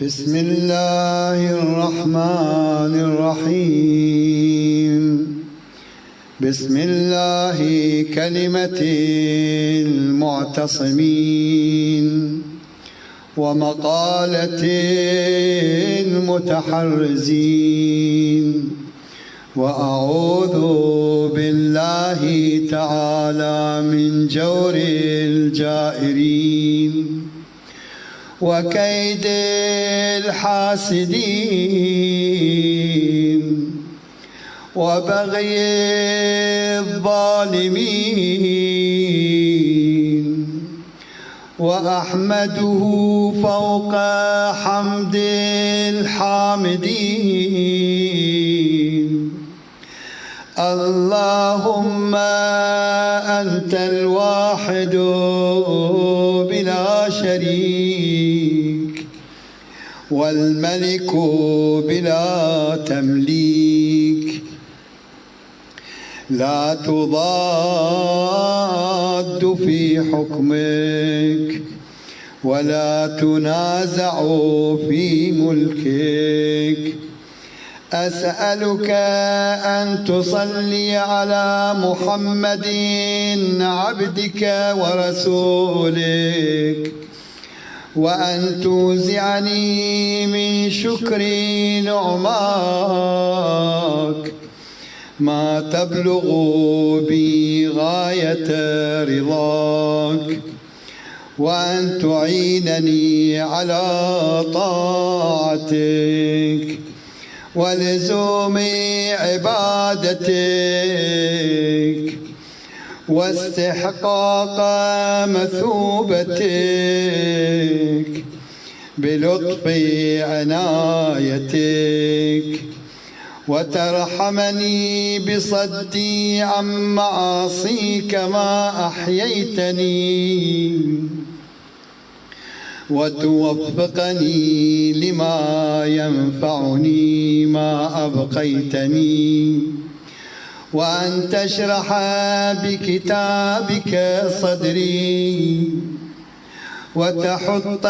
بسم الله الرحمن الرحيم. بسم الله كلمة المعتصمين ومقالة المتحرزين، وأعوذ بالله تعالى من جور الجائرين وكيد الحاسدين وبغي الظالمين، وأحمده فوق حمد الحامدين. اللهم أنت الواحد بلا شريك، والملك بلا تمليك، لا تضاد في حكمك ولا تنازع في ملكك. أسألك أن تصلي على محمد عبدك ورسولك، وأن توزعني من شكر نعماك ما تبلغ بي غاية رضاك، وأن تعينني على طاعتك ولزوم عبادتك واستحقاق مثوبتك بلطف عنايتك، وترحمني بصدي عن معاصيك ما أحييتني، وتوفقني لما ينفعني ما أبقيتني، وأن تشرح بكتابك صدري وتحط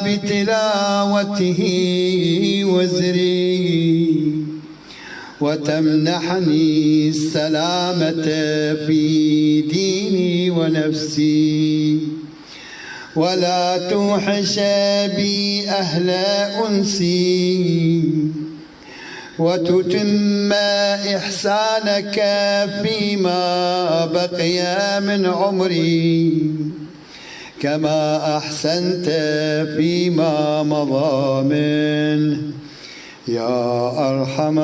بتلاوته وزري، وتمنحني السلامة في ديني ونفسي، ولا توحش بي أهل أنسي، وتتم إحسانك فيما بقي من عمري كما أحسنت فيما مضى منه يا أرحم